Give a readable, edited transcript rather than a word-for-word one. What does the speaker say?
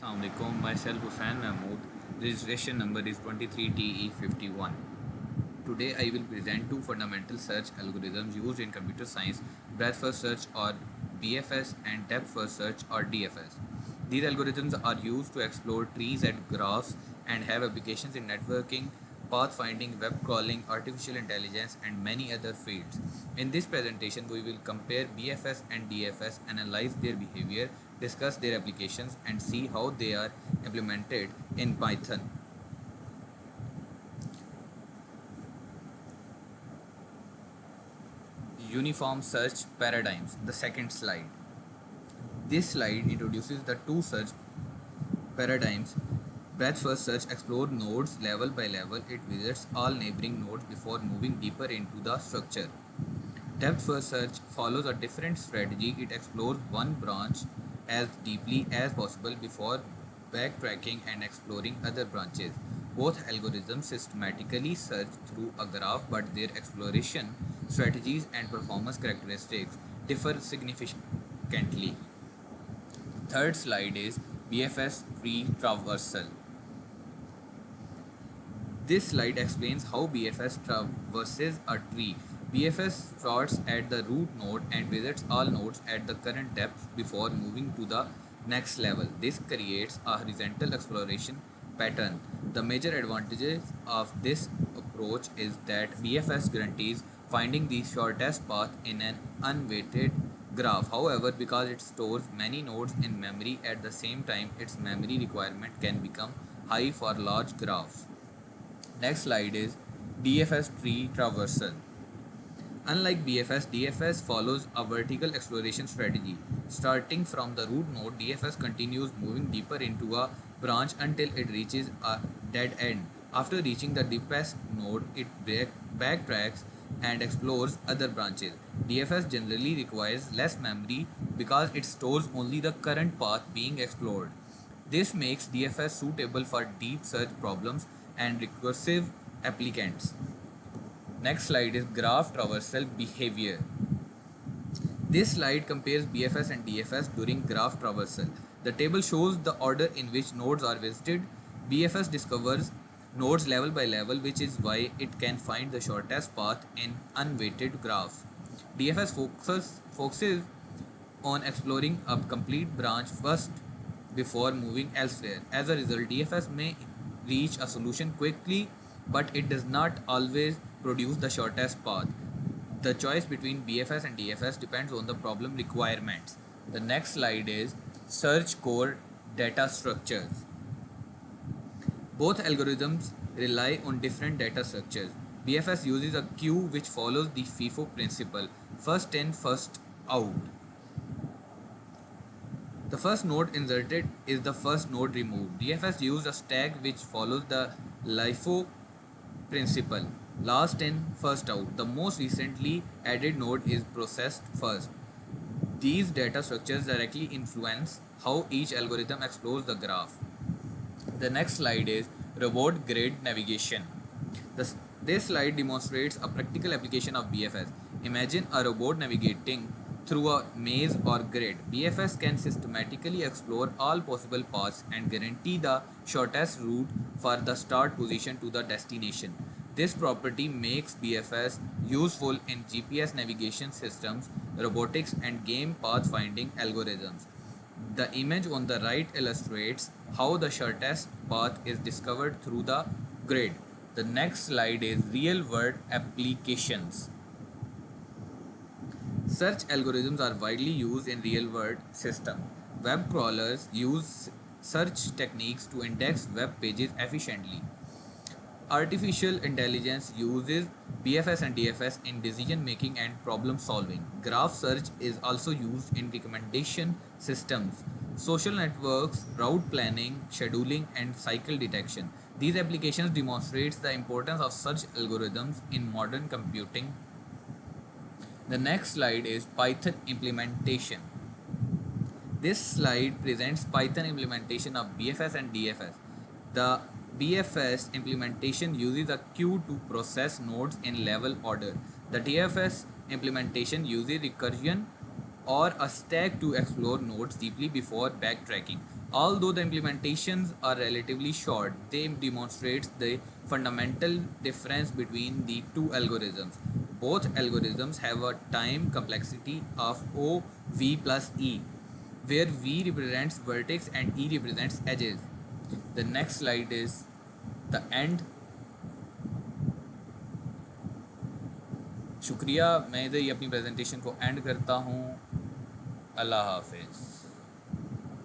Assalamualaikum. Myself Hussain Mahmood. Registration number is 23TE51. Today I will present two fundamental search algorithms used in computer science: breadth first search or BFS and depth first search or DFS. These algorithms are used to explore trees and graphs and have applications in networking, pathfinding, web crawling, artificial intelligence, and many other fields. In this presentation, we will compare BFS and DFS, analyze their behavior, discuss their applications, and see how they are implemented in Python. Uniform search paradigms, the second slide. This slide introduces the two search paradigms. Breadth first search explores nodes level by level. It visits all neighboring nodes before moving deeper into the structure. Depth first search follows a different strategy. It explores one branch as deeply as possible before backtracking and exploring other branches. Both algorithms systematically search through a graph, but their exploration strategies and performance characteristics differ significantly. Third slide is BFS tree traversal. This slide explains how BFS traverses a tree. BFS starts at the root node and visits all nodes at the current depth before moving to the next level. This creates a horizontal exploration pattern. The major advantages of this approach is that BFS guarantees finding the shortest path in an unweighted graph. However, because it stores many nodes in memory at the same time, its memory requirement can become high for large graphs. Next slide is DFS tree traversal. Unlike BFS, DFS follows a vertical exploration strategy. Starting from the root node, DFS continues moving deeper into a branch until it reaches a dead end. After reaching the deepest node, it backtracks and explores other branches. DFS generally requires less memory because it stores only the current path being explored. This makes DFS suitable for deep search problems and recursive applicants. Next slide is graph traversal behavior. This slide compares BFS and DFS during graph traversal. The table shows the order in which nodes are visited. BFS discovers nodes level by level, which is why it can find the shortest path in unweighted graphs. DFS focuses on exploring a complete branch first before moving elsewhere. As a result, DFS may reach a solution quickly, but it does not always produce the shortest path. The choice between BFS and DFS depends on the problem requirements. The next slide is search core data structures. Both algorithms rely on different data structures. BFS uses a queue which follows the FIFO principle, first in, first out. The first node inserted is the first node removed. DFS uses a stack which follows the LIFO principle, last in, first out. The most recently added node is processed first. These data structures directly influence how each algorithm explores the graph. The next slide is reward grid navigation. This slide demonstrates a practical application of BFS. Imagine a robot navigating through a maze or grid. BFS can systematically explore all possible paths and guarantee the shortest route for the start position to the destination. This property makes BFS useful in GPS navigation systems, robotics, and game pathfinding algorithms. The image on the right illustrates how the shortest path is discovered through the grid. The next slide is real-world applications. Search algorithms are widely used in real-world systems. Web crawlers use search techniques to index web pages efficiently. Artificial intelligence uses BFS and DFS in decision making and problem solving. Graph search is also used in recommendation systems, social networks, route planning, scheduling, and cycle detection. These applications demonstrates the importance of such algorithms in modern computing. The next slide is Python implementation. This slide presents Python implementation of BFS and DFS. The BFS implementation uses a queue to process nodes in level order. The DFS implementation uses recursion or a stack to explore nodes deeply before backtracking. Although the implementations are relatively short, they demonstrate the fundamental difference between the two algorithms. Both algorithms have a time complexity of O V plus E, where V represents vertex and E represents edges. The next slide is the end. शुक्रिया, मैं इधर ही अपनी presentation को and करता हूँ. अल्लाह हाफिज़.